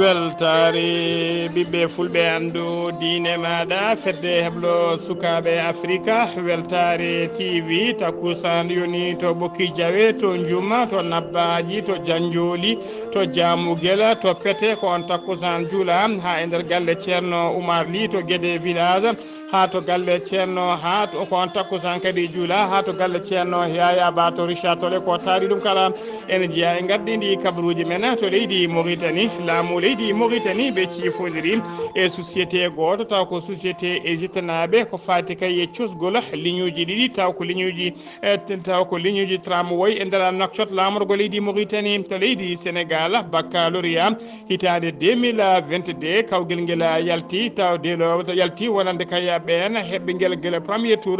weltare ɓiɓɓe fulɓe andu diine maɗa fedde heblo sukaɓe africa weltare tv takkusan yoni to ɓokki diawe to juma to nabbaji to janjoli to jamuguela to pete ko on takkusan juula ha e nder galle ceerno oumar ly to guéɗe village ha to galle ceerno ha ko on takkusan kadi juula ha to galle ceerno yaya ba to richard tole ko taari ɗum kala ene jeeya e gardidi kabaruji men to leydi Mauritanie laamu leydi Mauritanie ɓe ciifodiri e société goto taw ko société égyptenaɓe ko fati kay e cusgol lignuji ɗiɗi taw ko lignuji tramway e nder nokcot lamorgo leydi Mauritanie to leydi Sénégal baccalauréat hitande 2022 kawguel nguel yalti tawdelo yalti wonande kay ɓen heɓɓe guel premier tour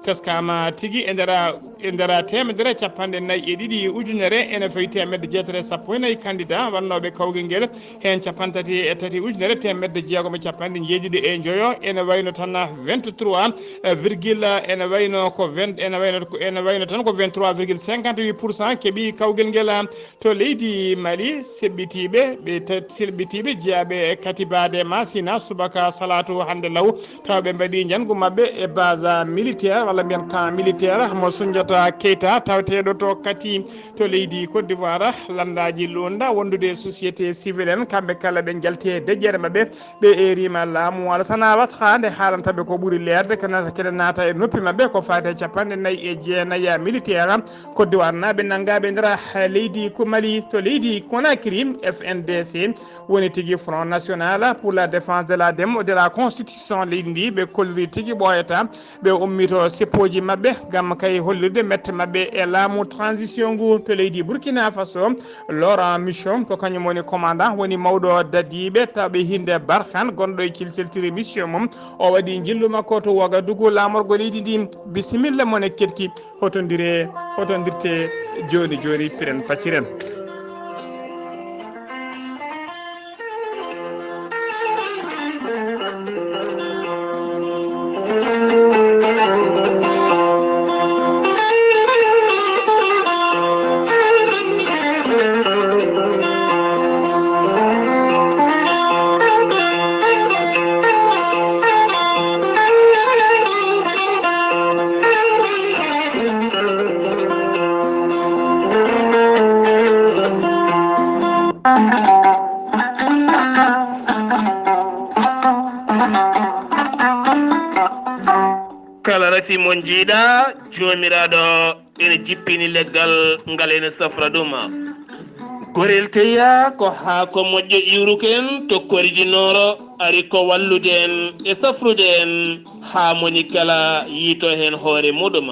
teskama tigui e nder temedere capanɗe nayyi e ɗiɗi ujunere ene fawi temedde jeetere sappo e nayyi candidat wannoɓe kawguel nguel hen capantati e tati ujunere temedde jeegom e capanɗe jeeɗiɗi e joyo ene wayno tan 23 virgule ene wayno tan ko 23 virgule 58% keeɓi kawguel nguel to leydi Mali selɓitiɓe jeeyaɓe katibade masina subaka salatu hande law tawɓe mbaɗi janggo mabɓe e base militaire walla mbiyan camp militaire mo Soundiata Keita taweteɗo to kati to leydi Côte d'Ivoire landaji londa wondude société civile en kamɓe kala ɓe jalti deƴƴere mabɓe ɓe erima laamu Alassane Ouattara hande haalantaɓe ko ɓuuri leerde kede naata e noppi mabɓe ko fate capanɗe nayyi e jeenayyi militaire Côte d'Ivoire naɓe nangaɓe nder leydi Mali to leydi Conakry FNDC woni tigui Front National pour la défense de la constitution leydi ndi ɓe kolliri tigui ɓoyata ɓe ummito sippoji mabɓe gam kay hollirde mette mabɓe e laamu transition ngu to leydi Burkina Faso Laurent Mission ko kañum woni commandant woni mawɗo dadiɓe tawɓe hinde Barkhane gonɗo e cilseltiri mission mum o waɗi jillu makko to Ouagadougou lamorgo leydi ndi bisimilla mon e ketki hotondirte joni piren pacciren kala rafi mon jiiɗa jomiraɗo ene jippini leggal ngal ene safra ɗum gorel teya ko haako moƴƴo iwruken to koridinoro ari ko wallude en e safrude en ha moni kala yiito hen hoore muɗum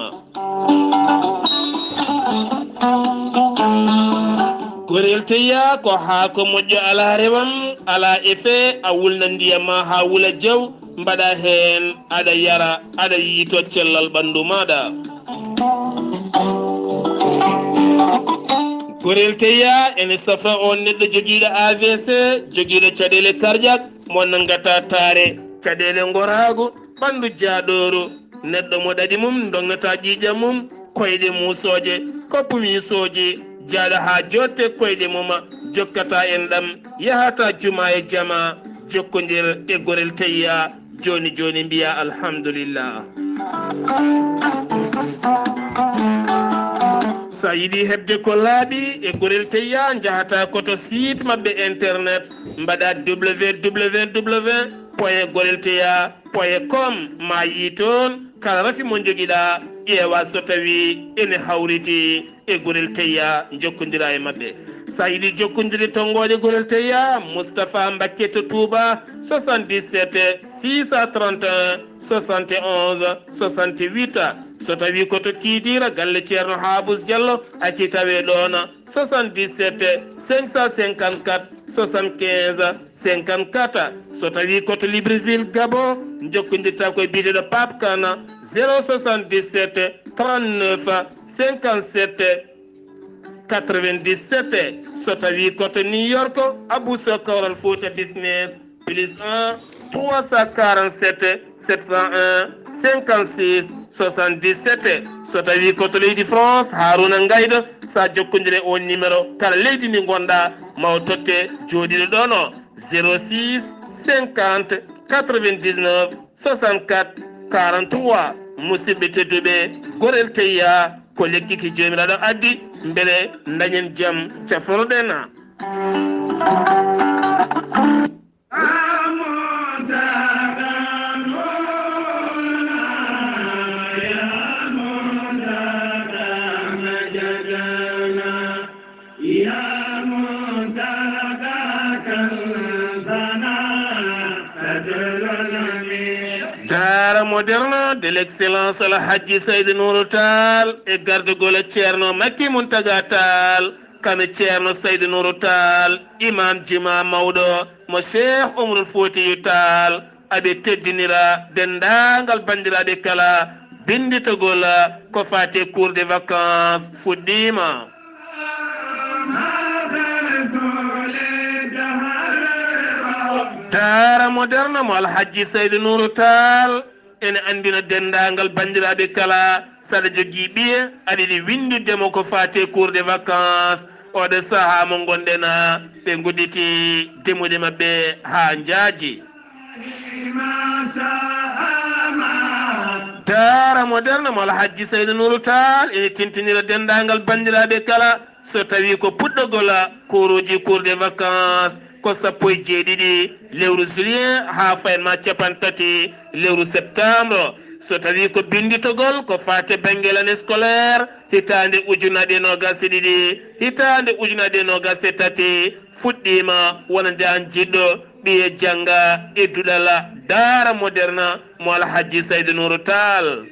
gorel teya ko haako moƴƴo ala rewam ala effet a wulna ndiyama ha wula jaw mbaɗa hen aɗa yara aɗa yiito cellal ɓandu maɗa gorel teya ene safra on neɗɗo joguiɗo AVC joguiɗo caɗele cardiaque mo nangata taare caɗele gorago ɓandu jaaɗoru neɗɗo mo ɗaɗi mum donnata ƴiƴam mum koyɗe musoje koppumisoji jaaɗo ha jotte koyɗe mum jokkata en ɗam yahata juma e jama jokkodir e gorel teya joni mbiya alhamdulillah sa yiɗi hebde ko laaɓi e gorel teya jahata koto site mabɓe internet mbaɗa www.gorelteya.com ma yi toon kala rafi mo joguiɗa ƴeewa so tawi ene hawriti e gorel teya jokkodira e mabɓe sa yiɗi jokkodire tonggode gorel teya Moustapha Mbacké to Touba 77 631 71 68 so tawi koto Kidira galle ceerno Habous Diallo aki tawe ɗon 77 554 75 54 so tawi koto Libreville Gabon jokkodirta koye biyeteɗo Pape Kana 077 39 57 97 so tawi koto New York Abou Sokoral Fouta Business plus 1 347 701 56 77 so tawi koto leydi France Haruna Ngaydo sa jokkodire on numéro kala leydi ndi gonɗa maw totte joɗiɗo ɗon 06 50 99 64 43 musidɓe tedduɓe gorel teyya ko lekki ki jomiraɗo addi beele dañen jaam caforoɗen. Daara moderne de l'excellence al Hadji Seydou Nourou Tall e gardugol ceerno Makki Muntaga Tall kame ceerno Seydou Nourou Tall imam juma mawɗo mo Cheikh Oumarul Foutiyou Tall aɓe teddinira dendagal bandiraɓe kala binditogol ko fate cours de vacances fuɗɗima. Daara moderne mo Alhaji Seydou Nourou Tall ene andina dendagal bandiraɓe kala saɗa jogui ɓiye aɗiɗi windidemo ko fate cours de vacances oɗo saaha mo gonɗena ɓe gudditi demude mabɓe ha jaaji. Daara moderne mo Alhaji Seydou Nourou Tall ene tintinira dendagal bandiraɓe kala so tawi ko puɗɗogol cours cours de vacances ko sappo e jeeɗiɗi lewru juillet ha fayma capantati lewru septembre. So tawi ko binditogol ko fate bangel année scolaire hitande ujunaɗe nogas e ɗiɗi hitande ujunaɗe nogas e tati fuɗɗima wonande an jiɗɗo ɓiye jangga e duɗal daara moderne mo Alhaji Seydou Nourou Tall.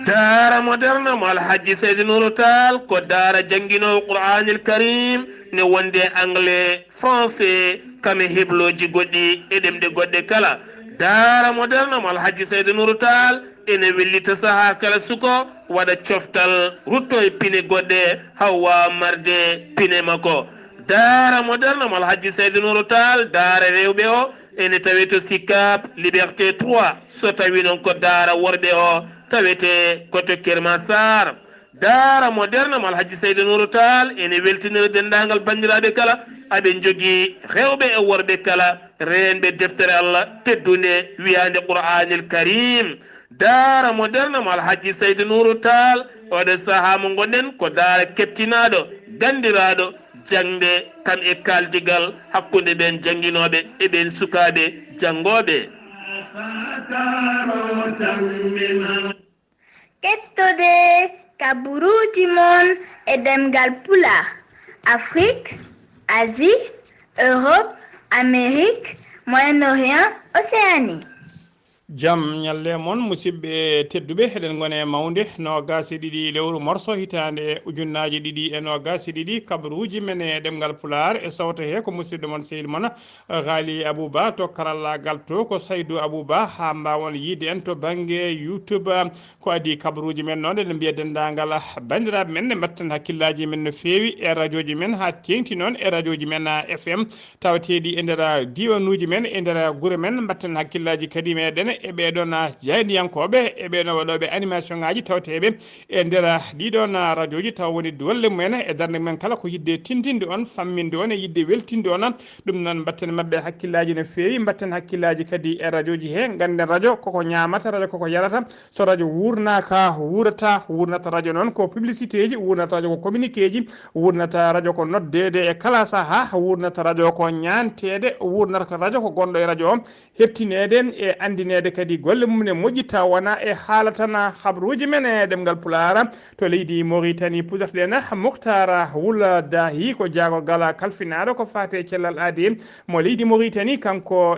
daara moderne mo Alhaji Seydou Nourou Tall ko daara jangguinowo Qur'anil Karim ne wonde anglais français kame hebloji goɗɗi e ɗemɗe goɗɗe kala. Daara moderne mo Alhaji Seydou Nourou Tall ene wellita saaha kala suko waɗa coftal rutto e pine goɗɗe hawa marde pine makko. Daara moderne mo Alhaji Seydou Nourou Tall daara rewɓe o ene taweto Sicap Liberté 3 so tawi noon ko daara worɓe o tawete koto Kerma Sar. Daara moderne mo Alhaji Seydou Nourou Tall ene weltinira dendagal bandiraɓe kala aɓe jogui rewɓe e worɓe kala renɓe deftere Allah teddunde wiyande Qur'anil Karim. Daara moderne mo Alhaji Seydou Nourou Tall oɗo saaha mo gonɗen ko daara kettinaɗo gandiraɗo jangde kam e kaldigal hakkude ɓen jangguinoɓe e ɓen sukaɓe jangoɓe. Kettode kaburuji mon e ɗemngal pulaar Afrique, Asie, Europe, Amérique, Moyen-Orient, Océanie. Jam ñalle mon musidɓe tedduɓe eɗen gone mawnde nogas e ɗiɗi lewru morso hitande ujunnaji ɗiɗi e nogas e ɗiɗi kabaruji men e ɗemgal pulaar e sawta he ko musidɗo mon sehil mon Ghalii Abuu Bah to karallagal to ko Saydou Abou Bah ha mbawon yide en to banggue YouTube ko adi kabaruji men noon eɗen mbiya dendagal bandiraɓe men ne mbatten hakkillaji men no fewi e radio ji men ha tengti noon e radio ji men FM tawateɗi e nder diwanuji men e nder guure men mbatten hakkillaji kadi meɗen e ɓeɗon jaydiyankoɓe e ɓeɗon waɗoɓe animation ngaji tawteɓe e nder ɗiɗon radio ji taw woni dolle mumen e darde men kala ko yidde tintinde on famminde on e yidde weltinde on ɗum noon mbatten mabɓe hakkillaji no fewi mbatten hakkillaji kadi e radio ji he ganden radio koko ñamata radio koko yarata so radio wurnaka wurnata radio noon ko publicité ji wurnata radio ko communiqué ji wurnata radio ko noddede e kala saaha wurnata radio ko ñantede wurnata radio ko gonɗo e radio o hettinede e andinede kadi golle mum ne moƴƴita wona e haalatana habruji men e ɗemgal pulaar to leydi Mauritanie pujarɗen Mokhtar Wula Dahi ko jaagogal kalfinaɗo ko fate cellal aadi mo leydi Mauritanie kanko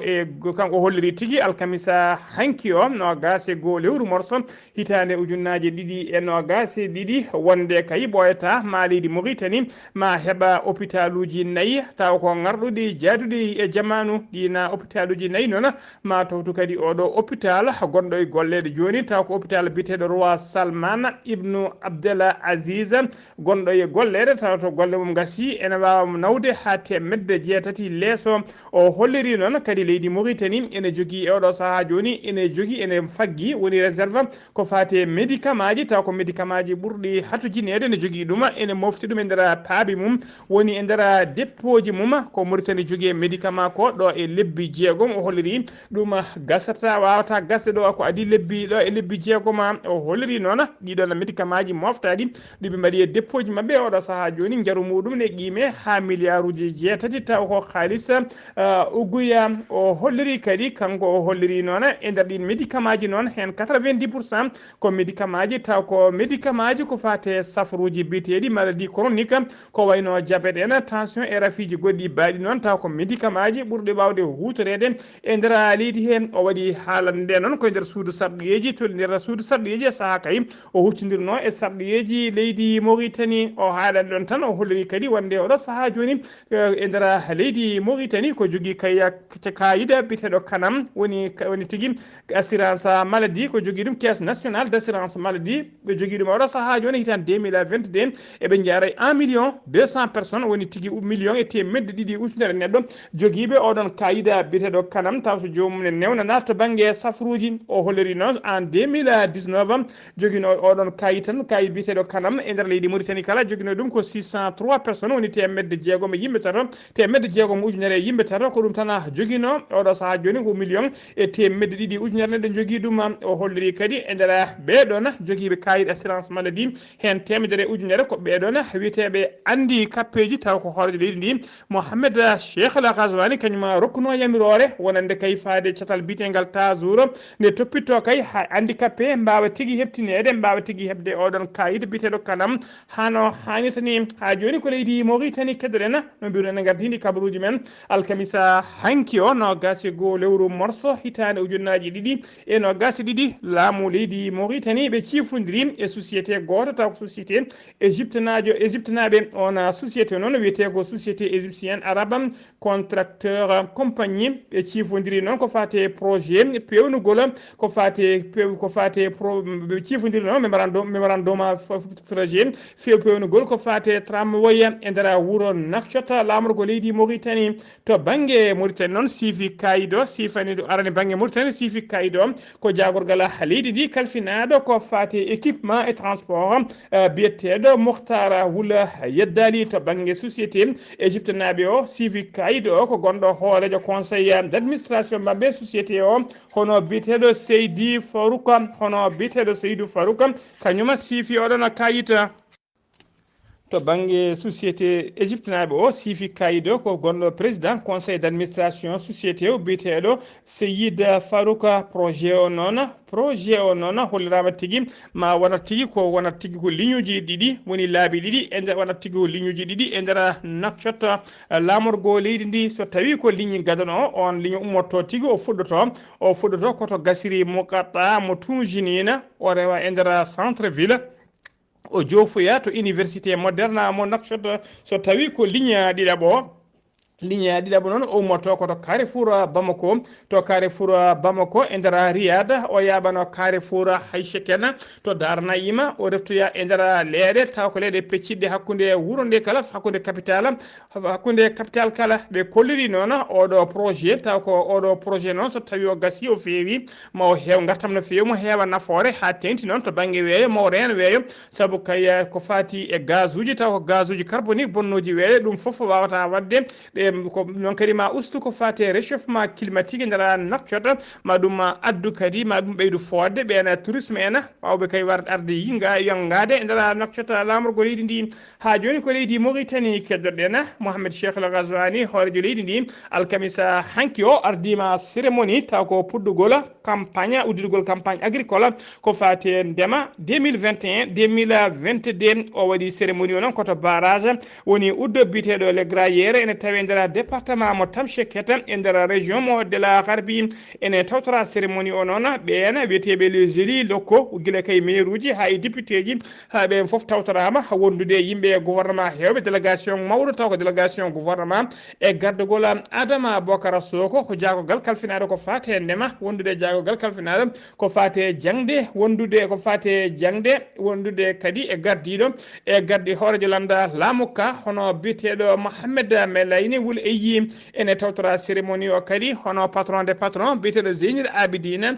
holliri tigui alkamisa hanki o nogas e goo lewru morso hitande ujunnaji ɗiɗi e nogas e ɗiɗi wonde kay ɓoyata ma leydi Mauritanie ma heɓa hôpital uji nayyi taw ko garɗuɗi jaaduɗi e jamanu ɗina hôpital uji nayyi noon ma tawtu kadi oɗo hôpital gonɗo e gollede joni taw ko hôpital biteɗo roi Salman ibnu Abdel Aziz gonɗo e gollede taw to golle mum gasi ene wawa nawde ha temedde jeetati leeso o holliri noon kadi leydi Mauritanie ene jogui e oɗo saaha joni ene jogui ene faggi woni réserve ko fate médicament ji taw ko médicament ji ɓurɗi hatujinede ne jogui ɗum ene mofti ɗum e nder paabi mum woni e nder dépôt ji mum ko Mauritanie jogui médicament ko ɗo e lebbi jeegom o holliri ɗum gasata wawata gasde ɗo ko adi lebbi ɗo e lebbi jeegom o holliri noon ɗiɗon médicament ji moftaɗi ɗiɓe mbaɗi e dépôt ji mabɓe oɗo saaha joni jaaru muɗum ne qime ha milliard uji jeetati taw ko haalisa uguya o holliri kadi kanko o holliri noon e nder ɗin médicament ji noon hen 90% ko médicament ji taw ko médicament ji ko fate safaruji biteɗi maladie chronique ko wayno diabète en tension e rafiji goɗɗi baɗi noon taw ko médicament ji ɓurɗi wawde hutorede e nder leydi he o waɗi haalande noon koye nder suudu sarɗiyeji to nder suudu sarɗiyeji e saaha kay o huccodirno e sarɗiyeji leydi Mauritanie o haalande ɗon tan o holliri kadi wonde oɗo saaha joni e nder leydi Mauritanie ko jogui kayida biteɗo kanam woni tigui assurance maladie ko jogui ɗum caisse nationale d' assurance maladie ɓe jogui ɗum oɗo saaha joni hitan 2022 eɓe jaaray 1 200 000 personnes woni tigui million e temedde ɗiɗi ujunere neɗɗo joguiɓe oɗon kayida biteɗo kanam taw so jomum ne newna to banggue safruji o holliri noon en 2019 joguino oɗon kayit tan kayit biteɗo kanam e nder leydi Mauritanie kala joguino ɗum ko 603 personnes woni temedde jeegom e yimɓe tato temedde jeegom ujunere e yimɓe tato ko ɗum tan joguino oɗo saaha joni ko million e temedde ɗiɗi ujunere neɗɗo jogui ɗum o holliri kadi e nder ɓeɗon joguiɓe kayit assurance maladie hen temedere ujunere ko ɓeɗon wiyeteɓe andi kappeji taw ko hoorede leydi ndi Mohamed Cheikh Al Ghazouani kañum rokkuno yamirore wonande kay faade catal bitengal tajour nde toppitto kay ha handicapé mbawa tigui hebtinede mbawa tigui hebde oɗon kayit biteɗo kanam hano hannitani ha joni ko leydi Mauritanie keddoɗen no mbiruɗen gardidi kabaruji men alkamisa hanki o no gasi go lewru morso hitande ujunnaji ɗiɗi e no gasi ɗiɗi laamu leydi Mauritanie ɓe cifrodiri e société goto taw ko société égyptenaɓe on société noon wiyete ko société égyptienne arabe contracteur compagnie ɓe cifodiri noon ko fate projet pewnugol ko fate cifodiri noon mémorandum projet pewnugol ko fate tramway e nder wuuro Nouakchott lamorgo leydi Mauritanie to banggue Mauritanie noon siifi kayido sifani ɗo arani banggue Mauritanie siifi kayido ko jagorgal leydi ndi kalfinaɗo ko fate équipement et transport biyeteɗo Mokhtar Wula Yeddali to banggue société égypte naɓe o siifi kayido o ko gonɗo hoorejo conseil d' administration mabɓe société o hono biyeteɗo Seydou Farouk kañuma siifi oɗon kayita to banggue société égypte naɓe o siifi kayido ko gonɗo président conseil d' administration société o biyeteɗo Seydou Farouk projet o noon hollirama tigui ma wonat tigui ko wonat tigui ko ligne uji ɗiɗi woni laabi ɗiɗi e nder wonat tigui ko ligne uji ɗiɗi e nder Nouakchott lamorgo leydi ndi so tawi ko ligne gadano on ligne ummotto tigui o fuɗɗoto koto gasiri mo qatta mo tunjinina o rewa e nder centre ville o jofoya to université moderne mo Nouakchott so tawi ko ligne ɗiɗaɓo noon o ummoto koto Carrefour Bamako e nder Riyad o yaɓano Carrefour Haycheken to Dar Naïma o reftoya e nder leeɗe taw ko leeɗe pecciɗɗe hakkude wuuro nde kala hakkude capital kala ɓe kolliri noon oɗo projet taw ko oɗo projet noon so tawi o gasi o feewi ma o heew gartam no feewi mo heewa nafoore ha tengti noon to banggue weeyo mawɗo hen weeyo saabu kay ko fati e gaz uji taw ko gaz uji carbonique bonnoji weeyo ɗum foof wawata wadde ko noon kadi ma ustu ko fate réchauffement climatique e nder Nouakchott ma ɗum addu kadi ma ɗum ɓeydu fodde ɓen tourisme en wawɓe kay warde arde yongade e nder Nouakchott lamorgo leydi ndi ha joni ko leydi Mauritanie keddoɗen Mohamed Cheikh Al Ghazouani hoorejo leydi ndi alkamisa hanki o ardima cérémonie taw ko puɗɗugol udditgol campagne agricole ko fate ndema 2021-2022 o waɗi cérémonie o noon koto barrage woni uddo biteɗo le grayere ene tawi nder nder département mo Tamshiket e nder région mo de la Gharbi ene tawtora cérémonie o noon ɓeena wiyeteɓe les élus locaux guila kay maire uji ha e député ji ha ɓen foof tawtorama wondude yimɓe gouvernement hewɓe délégation mawɗo taw ko délégation gouvernement e gardugol Adama Bocara Soko ko jagogal kalfinade ko fate ndema wondude jagogal kalfinade ko fate jangde wondude kadi e gardi horejo landa lamuka hono biteɗo Mohamed Melayni wul eyi ene tawtora cérémonie o kadi hono patron de patron biteɗo Zeynil Abidina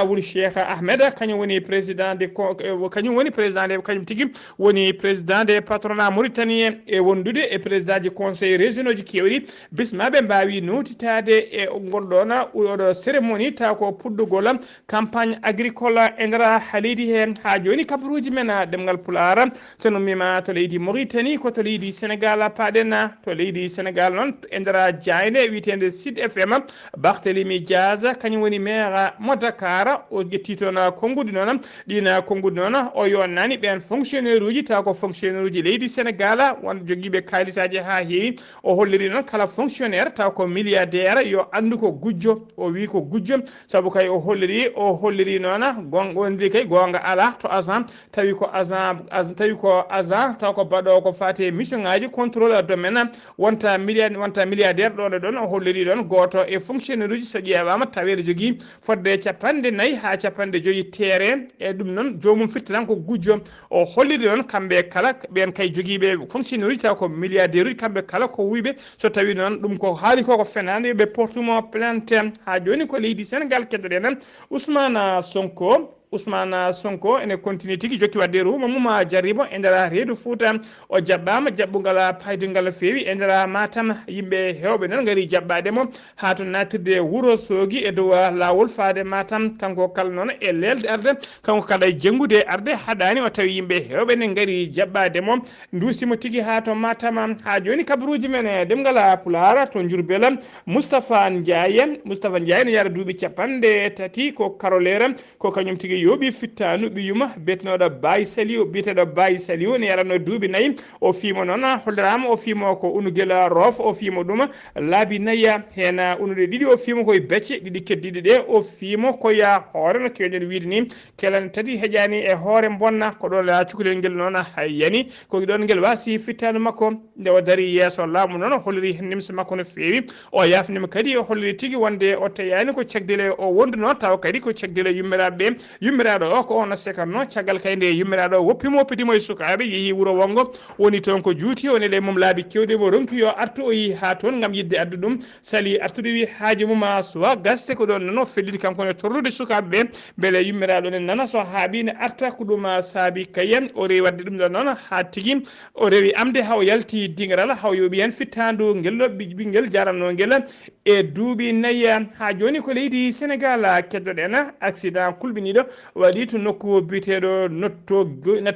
wul Cheikh Ahmed kañum woni président de kañum tigi woni président de patronat Mauritanie e wondude e président du conseil régional ji kewɗi bismaɓe mbawi notitade e gonɗon oɗo cérémonie taw ko puɗɗugol campagne agricole e nder leydi hen ha joni kabaruji men ɗemngal pulaar sono mima to leydi Mauritanie ko to leydi Sénégal paɗen to leydi Sénégal noon e nder jayde witende Sud FM Barthélémy Diaz kañum woni maire mo Dakar o ƴetti toon konngudi noon ɗina konngudi noon o yonnani ɓen fonctionnaire uji taw ko fonctionnaire uji leydi Sénégal won joguiɓe kalisaji ha heewi o holliri noon kala fonctionnaire taw ko milliardaire yo andu ko gujjo o wi ko gujjo saabu kay o holliri noon wonde kay gonga ala to agent tawi ko agent taw ko baɗo ko fate mission ngaji contrôle domaine wonta milliardaire ɗon o holliri ɗon goto e fonctionnaire uji so ƴeewama taweɗo jogui fodde 4 ha 5 terrain e ɗum noon jomum firti tan ko gujjo o holliri ɗon kamɓe kala ɓen kay joguiɓe fonctionnaire uji taw ko milliardaire uji kamɓe kala ko wiɓe so tawi noon ɗum ko haali ko fenade ɓe portumo plainte ha joni ko leydi Sénégal keddoɗen Ousmane Sonko ene continue tigi jokki wadde ruuma mum jarribo e nder reedu Fouta o jaɓɓama jaɓɓugal paydungal feewi e nder Matam yimɓe hewɓe noon gaari jaɓɓademo ha to natirde Wuro Sogi e dow lawol faade Matam kanko kala noon e lelde arde kanko kala e janggude arde haɗani o tawi yimɓe hewɓe ne gaari jaɓɓademo dusimo tigi ha to Matam ha joni kabaruji men e ɗemngal pulaar to Diourbel Moustapha Ndiaye ne yara duuɓi 30 ko karolere ko kañum tigi yoɓi fittanu ɓiyuma betnoɗo biyeteɗo Baye Saliou ne yaranno duuɓi 4 o fiimo noon hollirama o fiimo ko unugel roof o fiimo ɗum laabi 4 hen unude 2 o fiimo koye becce 2 keddiɗe ɗe o fiimo koya hoore no kewɗen wiide ni kelane tati heƴani e hoore bonna ko ɗo la cukalel ngel noon yani ko ɗon ngel wasi fittanu makko nde o dari yeeso laamu noon holliri hen nimsa makko no feewi o yafnima kadi o holliri tigui wonde o teyani ko cagdele o wonduno taw kadi ko cagdele yummiraɗo o ko ono sekanno caggal kay nde yummiraɗo woppimo woppidimo e sukaɓe yeehi wuuro wongo woni toon ko juuti woni le mum laabi kewɗe mo ronki yo artu o yi ha toon gam yidde addu ɗum sali artude wi haaji mum sowa gaste ko ɗon noon felliti kanko ne torlude sukaɓeɓe beele yummiraɗo ne nana so haaɓi ne arta ko ɗum saabi kayen o rewi wadde ɗum ɗon noon ha tigui o rewi amde ha o yalti dingaral ha o yooɓi hen fittandu ngel ɓinguel jaranno ngel e duuɓi 4 ha joni ko leydi Sénégal keddoɗen accident kulɓiniɗo waɗi to nokku biteɗo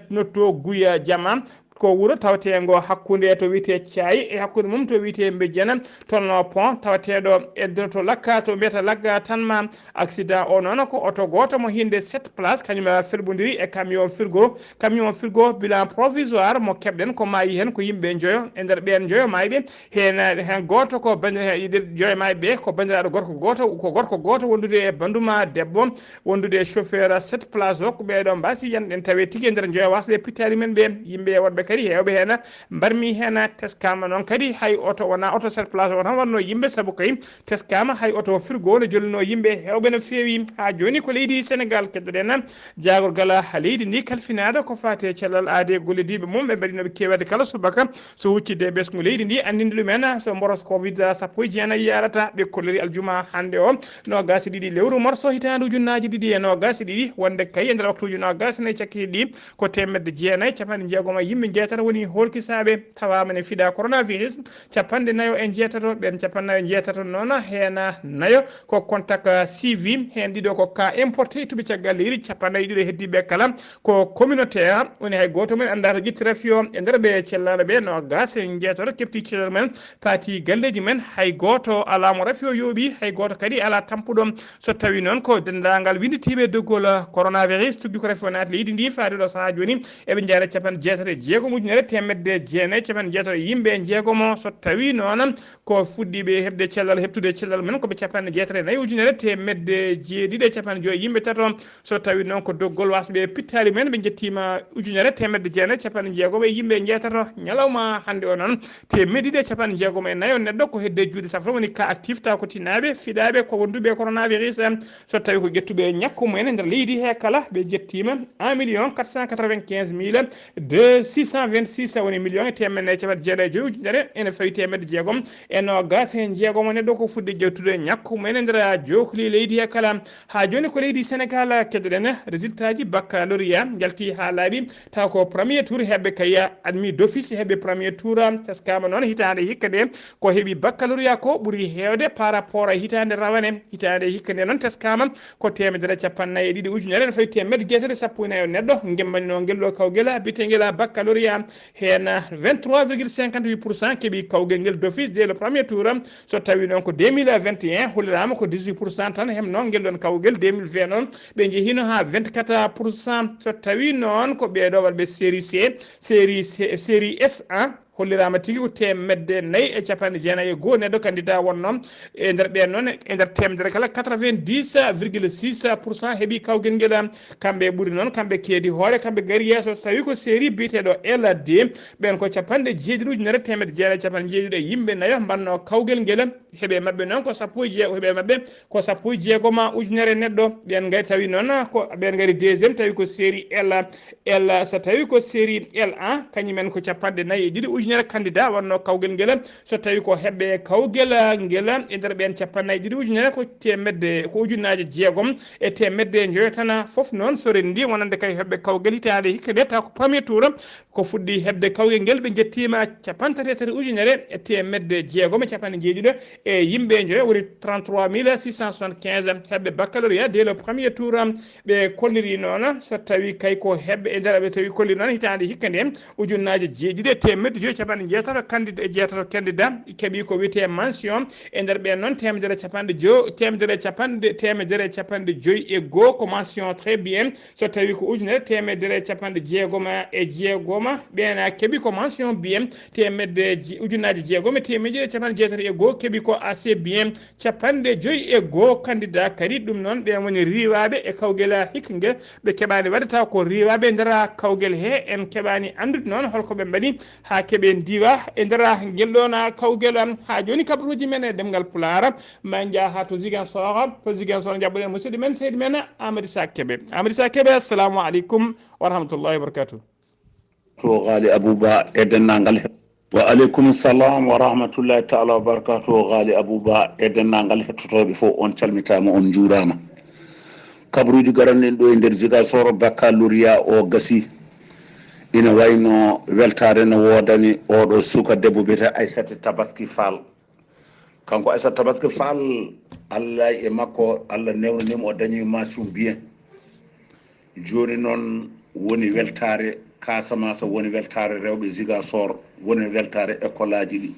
notto Guya Jama ko wuro tawatengo hakkude to wiyete Thiayi e hakkude mum to wiyete Mbejjana toon pont tawateɗo e to lakka to mbiyata lagga tan ma accident o noon ko oto goto mo hinde 7 place kañum felɓodiri e camion frigo bilan provisoire mo keɓɗen ko mayi hen ko yimɓe joyo e nder ɓen joyo mayɓe hen goto ko joyo mayɓe ko bandiraɗo gorko goto wondude e banduma debbo wondude chauffeur 7 place o ko ɓeɗo mbasi yanɗen tawe tigui e nder joyo wasɓe pittali men ɓe yimɓe woɗɓe kadi hewɓe hen mbarmi hen teskama noon kadi hay oto wona oto 7 place o tan wanno yimɓe saabu kay teskama hay oto frigo ne jolluno yimɓe hewɓe no feewi ha joni ko leydi Sénégal keddoɗen jagorgal leydi ndi kalfinaɗo ko fate cellal aade gollediɓe mum ɓe mbaɗinoɓe kewede kala subaka so huccidde ɓesgu leydi ndi andinde ɗumen so boros covid 19 yarata ɓe kollori aljuma hande o no gasi ɗiɗi lewru morso hitande ujunnaji ɗiɗi e no gasi ɗiɗi wonde kay e nder waktuji no gasi nayyi cakkitiɗi ko 9jeegom yimɓe jeetato woni holkisaɓe tawama ne fiɗa coronavirus 49 ɓen 49 noon hen 4 ko contact suivi hen ɗiɗo ko cas importé tuɓe caggal leydi 50 heddiɓe kala ko communautaire woni hay goto men anda to ƴettira fiyo e nder ɓe cellaɗo ɓe no gasa jeetato kefti cellal men paati galleji men hay goto ala mo rafi o yooɓi hay goto kadi ala tampuɗo so tawi noon ko dendagal winditiɓe doggol coronavirus tuggi ko rafi o naati leydi ndi faade ɗo saaha joni eɓe jaara 67 jeegom ujunere temedde jeenayyi capanɗe jeetato yimɓe jeegomo so tawi noon ko fuɗɗiɓe hebde cellal heptude cellal men koɓe capanɗe jeetati e nayyi ujunere temedde jeeɗiɗi e capanɗe joyyi yimɓe tato so tawi noon ko doggol wasɓe pittali men ɓe jettima ujunere temedde jeenayyi capanɗe jeegom e yimɓe jeetato ñalawma hande o noon temeddiɗi e capanɗe jeegom e nayyi o neɗɗo ko hedde juuɗe safra woni ka actif taw ko tinnaɓe fiɗaɓe ko wonduɓe coronavirus so tawi ko ƴettuɓe ñakku mumen e nder leydi he kala ɓe jettima 1 626 woni million e temedde capanɗe jeeɗa e joyyi ujunere ene fawi temedde jeegom e nogas e jeegom o neɗɗo ko fuɗɗi ƴettude ñakku mumen e nder jokoli leydi he kala ha joni ko leydi Sénégal keddoɗen résultat ji baccalauréat jalti ha laaɓi taw ko premier tour heɓɓe kaya admis d'office heɓɓe premier tour teskama noon hitande hikka nde ko heeɓi baccalauréat ko ɓuuri hewde par rapport e hitande rawane hitande hikka nde noon teskama ko temedere capannayyi e ɗiɗi ujunere ene fawi temedde jeetati sappo e nayyi o neɗɗo gemmani ngel ɗo kawguel biyeteguel baccalauréat hen 23,58% keeɓi kawguel ngel d'office dès le premier tour so tawi noon ko 2021 hollirama ko 18% tan hemno ngel ɗon kawguel 2020 noon ɓe jeehino ha 24% so tawi noon ko ɓeɗo waɗɓe série C série S1 hollirama tigui ko temedde nayyi e capanɗe jeenayyi e goho neɗɗo candidat wonno e nder ɓen noon e nder temedere kala 90,6% heeɓi kawguel ngel kamɓe ɓuuri noon kamɓe keedi hoore kamɓe gaari yesso so tawi ko série biteɗo LD ɓen ko capanɗe jeeɗiɗi ujunere temedde jeeɗa capanɗe jeeɗiɗi e yimɓe nayyo mbanno kawguel ngel heeɓe mabɓe noon ko sappo e heeɓe mabɓe ko sappo e jeegoma ujunere neɗɗo ɓen gari tawi noon ko ɓen gari deuxiéme tawi ko série L so tawi ko série L1 kañumen ko capanɗe nayyi e ɗiɗi ujunere candidat wonno kawguel ngel so tawi ko heɓɓe kawguel ngel e nder ɓen capannayyi ɗiɗi ujunere ko temedde ko ujunnaje jeegom e temedde joyi tan foof noon so rendi wonande kay heɓɓe kawguel hitande hikka nde taw ko premier tour ko fuɗɗi heɓde kawguel ngel ɓe jettima capantati e tati ujunere e temedde jeegom e capanɗe jeeɗiɗi e yimɓe joyi woni 33 675 heɓɓe baccalauréat dès le premier tour ɓe kolliri noon so tawi kay ko heɓɓe e nder ɓe tawi kolliri noon hitande hikka nde ujunnaje jeeɗiɗi e temedde joyyi capanɗe jeetato candidat keeɓi ko wiyete mention e nder ɓen noon temedere capanɗe joyyi e goho ko mention très bien so tawi ko ujunere temedere capanɗe jeegoma e jeegoma ɓen keeɓi ko mention bien temedde ujunnaje jeegom e temedde capanɗe jeetati e goho keeɓi ko assez bien capanɗe joyyi e goho candidat kadi ɗum noon ɓen woni riwaɓe e kawguel hikka ngel ɓe keeɓani wadde taw ko riwaɓe e nder kawguel he en keeɓani andude noon holko ɓe mbaɗi ha keeɓe diwa e nder guel ɗon kawguel ha joni kabaruji men e ɗemngal pulaar ma jaa ha to Ziguinchor jabɓuɗen musidɗo men seydi men Amadou Sa Keɓe assalamu aleykum wa rahmatullahi wa barakatuh to Ghalii Abuu Bah e dennangal wa aleykum salam wa rahmatullahi taala wa barakatuh Ghalii Abuu Bah e dennangal hettotoɓe fof on calmitama on juurama kabaruji garanɗen ɗo e nder Ziguinchor baccalauréat o gasi ina wayno weltare no wodani oɗo suka debbo biyete Aissata Tabaski Fall kanko Aissata Tabaski Fall Allah e makko Allah newnanimo o dañi mention bien joni noon woni weltare Casamance woni weltare rewɓe Ziguinchor woni weltare école aji ɗi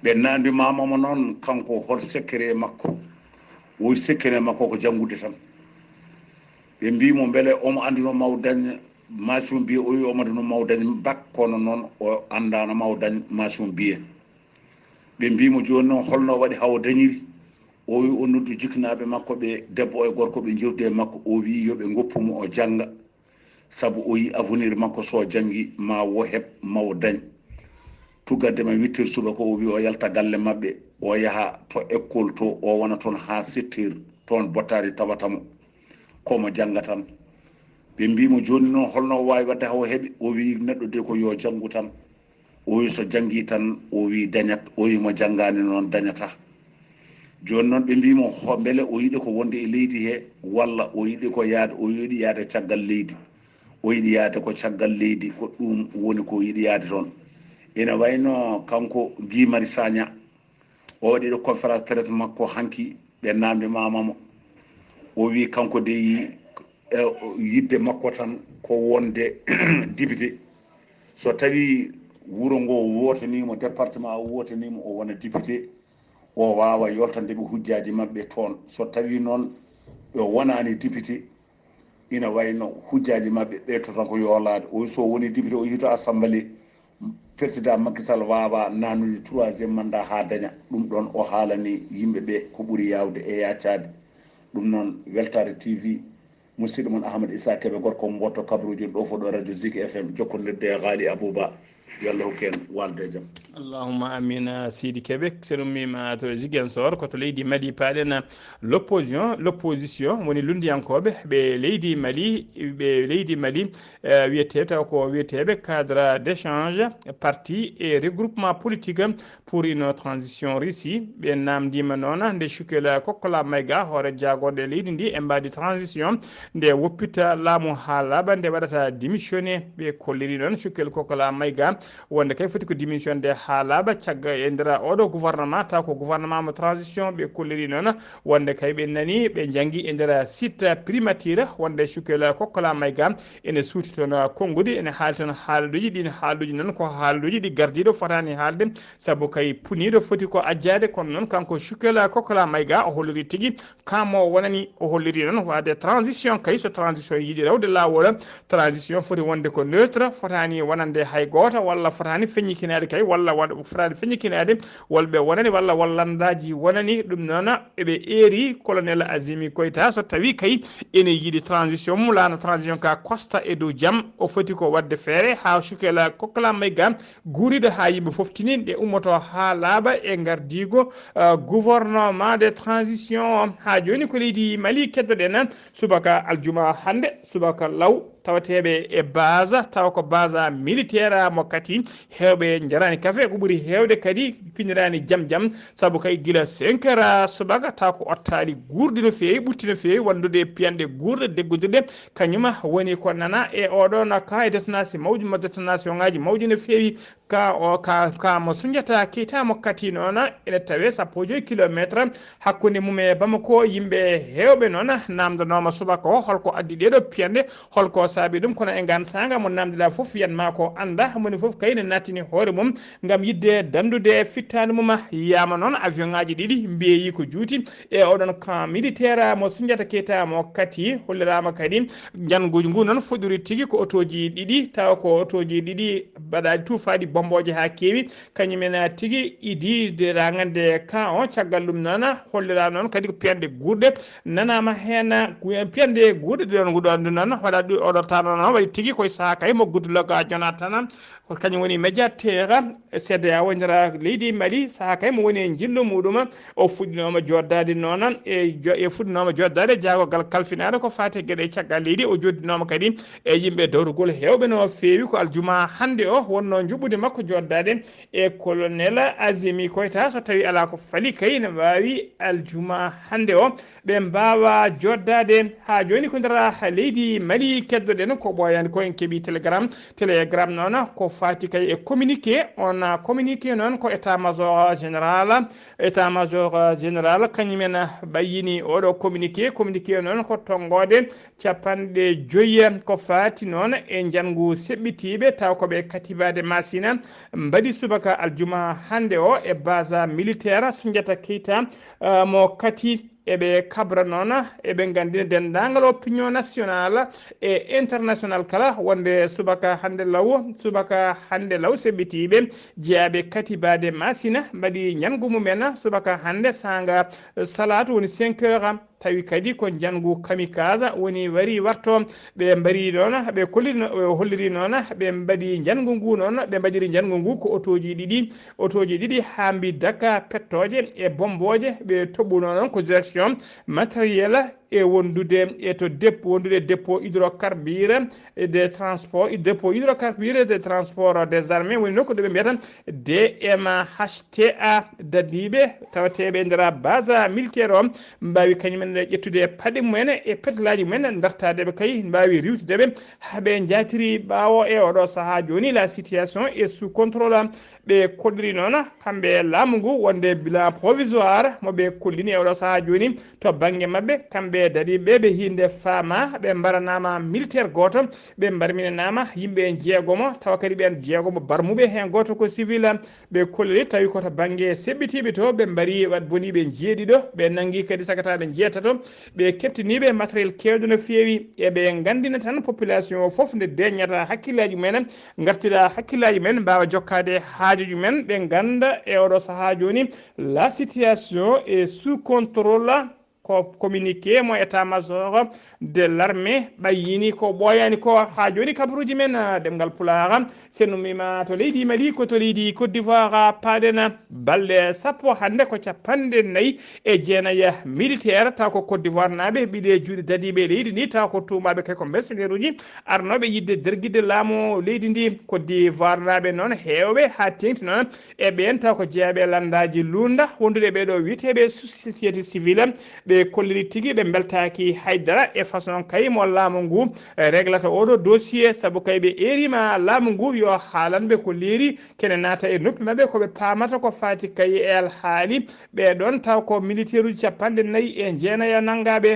ɓe nandimamamo noon kanko hol secret makko o secret makko ko janggude tan ɓe mbimo beele omo andino maw dañ mention bien o wi omo andino maw dañ bac kono noon o andano maw dañ mention bien ɓe mbimo joni noon holno waɗi hawo dañiri o wi o noddu jikkinaɓe makko ɓe debbo e gorko ɓe jewti e makko o wi yoɓe goppumo o jangga saabu o yi avenir makko so jangi ma wo heɓ mawo dañ tuggandema 8 heures suba ko o wi o yalta galle mabɓe o yaha to école to o wona toon ha 7 heures toon bottari tawatamo komo jangga tan ɓe mbimo joni noon holno wawi wadde hawo heeɓi o wi neɗɗo de ko yo janggu tan o wi so jangi tan o wi dañat o wi mo janggani noon dañata joni noon ɓe mbimo beele o yiiɗi ko wonde e leydi he walla o yiiɗi ko yaade o yiiɗi yaade caggal leydi o yiiɗi yaade ko caggal leydi ko ɗum woni ko yiiɗi yaade toon ina wayno kanko Guy Marius Sagna o waɗiɗo conférence presse makko hanki ɓe namdi mamamo o wi kanko de yi yidde makko tan ko wonde député so tawi wuro ngo wotanimo département o wotanimo o wona député o wawa yoltandeɓe hujjaji mabɓe toon so tawi noon o wonani député ina wayno hujjaji mabɓe ɓeeto tan ko yoolade o so woni député o yito assemblée président Macky Sall wawa nanude 3e mandat ha daña ɗum ɗon o haalani yimɓe ɓe ko ɓuuri yawde e yaccade ɗum noon weltare TV musidɗo mon Ahmad Issa Keɓe gorko mo wotto kabruji ɗo fo ɗo radio Zik FM jokkodirde e Ghalii Abuu Bah yo Allah hokku en walde e jaam. Allahumma amina Sidi Keɓe sen ummima to Ziguinchor koto leydi Mali paɗen l'opposition woni lundiyankoɓe ɓe leydi Mali wiyete taw ko wiyeteɓe cadre d'échange parti et regroupement politique pour une transition réussie ɓe namdima noon nde Cukel Kokkola Mayiga hoore jagorɗe leydi ndi e mbadi transition nde woppita laamu ha laaɓa nde waɗata démissionné ɓe kolliri noon Cukel Kokkola Mayiga wonde kay foti ko démission de ha laaɓa cagga e nder oɗo gouvernement taw ko gouvernement mo transition ɓe kolliri noon wonde kay ɓe nani ɓe janggi e nder site primature wonde Cukel Kokkola Mayiga ene suuti toon konngude ene haali toon haaluji ɗin haaluji noon ko haaluji ɗi gardiɗo fotani haalde saabu kay puniɗo foti ko ajjade kono noon kanko Cukel Kokkola Mayiga o holliri tigui kamo wonani o holliri noon wade transition kay so transition yiiɗi rewde lawol transition foti wonde ko neutre fotani wonande hay goto walla fotani feññikinade kay walla fotani feññikinade wolɓe wonani walla wallandaji wonani ɗum noon eɓe eri colonel Azimi Koyta so tawi kay ene yiiɗi transition mum lana transition ka costa e dow jaam o foti ko wadde feere ha Cukel Kokkola Mayiga guuriɗo ha yimɓe foftini ɗe ummoto ha laaɓa e gardigo gouvernement de transition ha joni ko leydi Mali keddoɗen subaka aljuma hande subaka law tawateɓe e base taw ko base militaire mo kati hewɓe jarani café ko ɓuuri hewde kadi pinirani jam saabu kay guila 5 heures subaka taw ko ottali guurdi no fewi ɓutti no fewi wandude piyanɗe guurde deggodirɗe kañuma woni ko nana e oɗon ka e détonation mawji mo détonation ngaji mawji no fewi ka mo Soundiata Keita mo kati noon ene tawe 15 kilométre hakkude mum e Bamako yimɓe hewɓe noon namdanoma subaka o holko addi ɗeɗo piyanɗe holko saabi ɗum kono e ngan sanga mo namdila foof wiyanma ko anda moni foof kayne nattini hoore mum gam yidde dandude fittani mum yiyama noon avion ngaji ɗiɗi mbeyi ko juuti e oɗon camp militaire mo Soundiata Keita mo kati hollirama kadi janguji ngu noon fuɗɗori tigui ko otoji ɗiɗi taw ko otoji ɗiɗi mbaɗaɗi tuufaɗi bomboje ha kewi kañumena tigui idi de ragande camp o caggal ɗum noon hollira noon kadi ko piyanɗe guurɗe nanama hen piyanɗe guurɗe ɗon nguɗon noon waɗa oɗon tano noon waɗi tigui koye saaha kay mo Goodluck Jonathan kañum woni médiateur CEDEAO wondira leydi Mali saaha kay mo woni e jillu muɗum o fuɗɗinoma joddade noon e fuɗɗinoma joddade jaagogal kalfinade ko fate gueɗe caggal leydi o joddinoma kadi e yimɓe dawrugol hewɓe no fewi ko aljuma hande o wonno juɓɓude makko joddade e colonel Azimi Koyta so tawi ala ko faali kay ne wawi aljuma hande o ɓe mbawa joddade ha joni ko nder leydi Mali keddoɗen ko ɓoyani ko en keeɓi télégramme noon ko fati kay e communiqué on communiqué noon ko état major général kañumen ɓayyini oɗo communiqué noon ko tonggode capanɗe joyyi ko fati noon e jangu seɓɓitiɓe taw koɓe katibade masina mbaɗi subaka aljuma hande o e base militaire Soundiata Keita mo kati eɓe kabra noon eɓe gandina dendagal opinion national e international kala wonde subaka hande law seɓɓitiɓe jeeyaɓe katibade masina mbaɗi ñangu mumen subaka hande sanga salatu woni 5 heures tawi kadi ko jangu kamikaze woni wari warto ɓe mbari noon ɓe holliri noon ɓe mbaɗi jangu ngu noon ɓe mbaɗiri jangu ngu ko otoji ɗiɗi hambi daka pettoje e bomboje ɓe toɓɓuno noon ko direction matériel e wondude dépôt hydrocarbure des transports des armées woni nokku ɗo ɓe mbiyata DMHTA dadiɓe tawateɓe nder base militaire o mbawi kañumen ƴettude paɗe mumen e petelaji mumen dartadeɓe kay mbawi riwtideɓe haaɓe jatiri ɓawo e oɗo saaha joni la situation est sous contrôle ɓe kolliri noon kamɓe laamu ngu wonde bilan provisoire moɓe kollini e oɗo saaha joni to banggue mabɓe kamɓe mabɓe dadiɓe ɓe hinde fama ɓe mbaranama militaire goto ɓe mbarminanama yimɓe jeegomo tawa kadi ɓen jeegomo barmuɓe hen goto ko civil ɓe kolliri tawi koto banggue seɓɓitiɓe to ɓe mbari wat boni ɓe jeeɗiɗo ɓe nangui kadi sagataɓe jeetato ɓe kettiniɓe matériel kewɗo no fewi eɓe gandina tan population o foof nde deññata hakkillaji mumen gartira hakkillaji men mbawa jokkade haajuji men ɓe ganda e oɗo saaha joni la situation est sous contrôle ko communiqué mo état major de l'armée ɓayyini ko ɓoyani ko ha joni kabaruji men ɗemngal pulaar senumima to leydi Mali ko to leydi Côte d'Ivoire paɗen balɗe sappo hande ko 49 militaire taw ko Côte d'Ivoire naɓe ɓiɗe juuɗe dadiɓe leydi ndi taw ko tumaɓe kay ko mercenaire arnoɓe yidde derguide laamu leydi ndi Côte d'Ivoire naɓe noon hewɓe ha tengti noon e ɓen taw ko jeeyaɓe landaji lunda wondude ɓeɗo witeɓe société civile ɓe kolliri tigui ɓe beltaki haydara e façon kay mo laamu ngu réglata oɗo dossier saabu kay ɓe erima laamu ngu yo haalanɓe ko leeri kene naata e noppi mabɓe koɓe pamata ko fati kay e alhaali ɓeɗon taw ko militaire uji 49 nangaɓe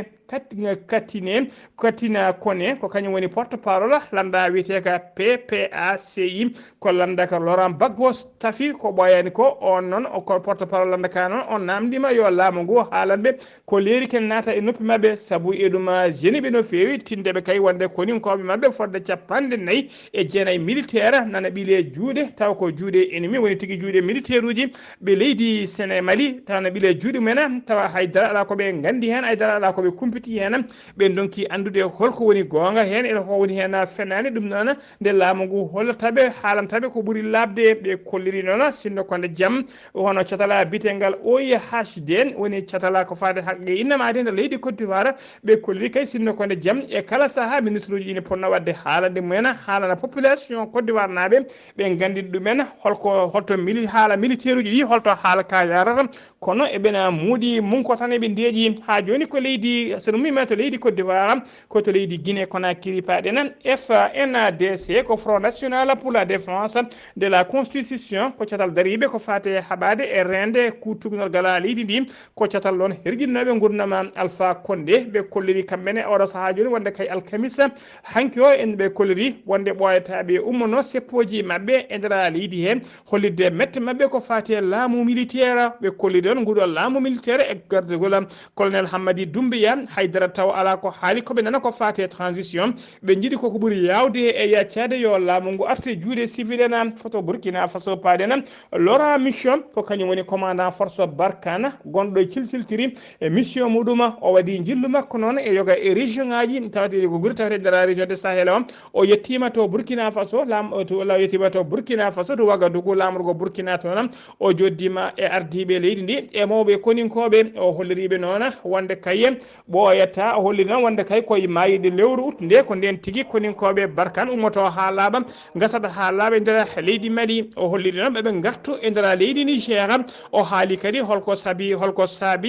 katina kone ko kañum woni porte parole landa wiyeteka PPACI ko landaka Laurent Gbagbo tafi ko ɓoyani ko on noon ko porte parole landaka noon on namdima yo laamu ngu haalanɓe ko leeri ken naata e noppi mabɓe saabu eɗuma jeniɓe no fewi tindeɓe kay wonde koninkoɓe mabɓe fodde 49 militaire nana ɓiile juuɗe taw ko juuɗe ennemi woni tigui juuɗe militaire uji ɓe leydi Séné Mali taw na ɓiile juuɗe mumen tawa haydara ala koɓe gandi hen haydara ala koɓe kumpiti hen ɓe donki andude holko woni gonga hen ene ko woni hen fenani ɗum noon nde laamu ngu hollotaɓe haalantaɓe ko ɓuuri labde ɓe kolliri noon sinno konde jaam hono catala bitengal OIHD woni catala ko fade haqqe innamade nder leydi Côte d'Ivoire ɓe kolliri kay sinno konde jaam e kala saaha ministre uji ine ponno wadde haalande mumen haalana population Côte d'Ivoire naɓe ɓe gandin ɗumen holto haala militaire uji ɗi holto haala ka yarata kono eɓena muuɗi munko tan eɓe ndeeƴi ha joni ko leydi sono mima to leydi Côte d'Ivoire ko to leydi Guinée Conakry paɗen FNDC ko Front National pour la Défense de la Constitution ko catal dariɓe ko fate haɓade e rende kutugnol gala leydi ndi ko catal ɗon herguinoɓe gurdama Alpha Condé ɓe kolliri kamɓene oɗo saaha joni wonde kay alkamisa hanki o en ɓe kolliri wonde ɓoyataɓe ummono seppoji mabɓe e nder leydi hen hollidde mette mabɓe ko fate laamu militaire ɓe kolliri on nguɗo laamu militaire e gardegol colonel Hamadi Doumbouya haydara taw ala ko haali koɓe nana ko fate transition ɓe jiiɗi koko ɓuuri yawde e yaccade yo laamu ngu arte juuɗe civil en photo Burkina Faso paɗen Laurent mission ko kañum woni commandant force Barkane gonɗo cilsiltiri e mission muɗum o waɗi jillu makko noon e yoga e région ngaji tawate ko guuri tawate nder région de Sahel o yettima to Burkina Faso yettima to Burkina Faso to Ouagadougou lamrugo Burkina toon o joddima e ardiɓe leydi ndi e mawɓe koninkoɓe o holliriɓe noon wonde kay ɓoyata o holli noon wonde kay koye mayide lewru août nde ko nden tigui koninkoɓe Barkane ummoto ha laaɓa gasata ha laaɓa e nder leydi Mali o holliri noon ɓeɓe gartu e nder leydi Niger o haali kadi holko saabi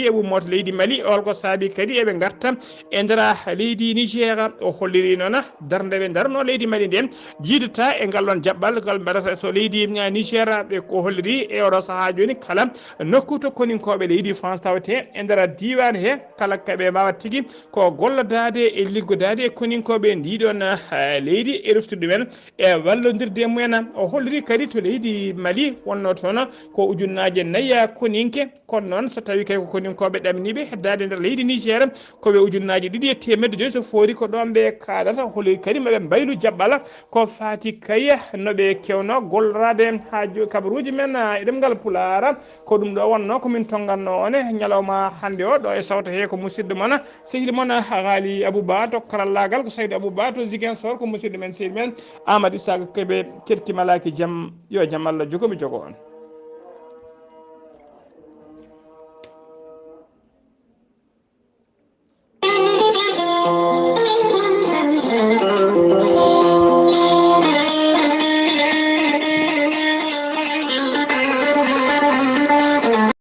e ummoto leydi Mali holko saabi kadi eɓe garta e nder leydi Niger o holliri noon darde ɓe darno leydi Mali nden jiidata e ngal ɗon jaɓɓal ngal mbaɗata so leydi Niger ɓe ko holliri e oɗo saaha joni kala nokku to koninkoɓe leydi France tawate e nder diwan he kala kaɓe mbawa tigui ko gollodade e liggodade e koninkoɓe ndiɗon leydi e ruftude ɗumen e wallodirde mumen o holliri kadi to leydi Mali wonno toon ko ujunnaje 4 koninke kono noon so tawi kay ko koninkoɓe ɗamniɓe heddade nder leydi Niger koɓe ujunnaje 2.5 so foori ko ɗon ɓe kaɗata holliri kadi maɓe mbaylu jaɓɓal ko fati kay noɓe kewno gollorade ha kabaruji men e ɗemngal Pulaar ko ɗum ɗo wonno komin tonganno on ñalawma hande o ɗo e sawta he ko musidɗo moon sehil moon Ghalii Abuu Bah to karallagal ko Saydou Abou Bah to Ziguinchor ko musidɗo men sehil men Amadou Isaga keɓe kettimalaki jaam yo jaam Allah jogomi jogo on.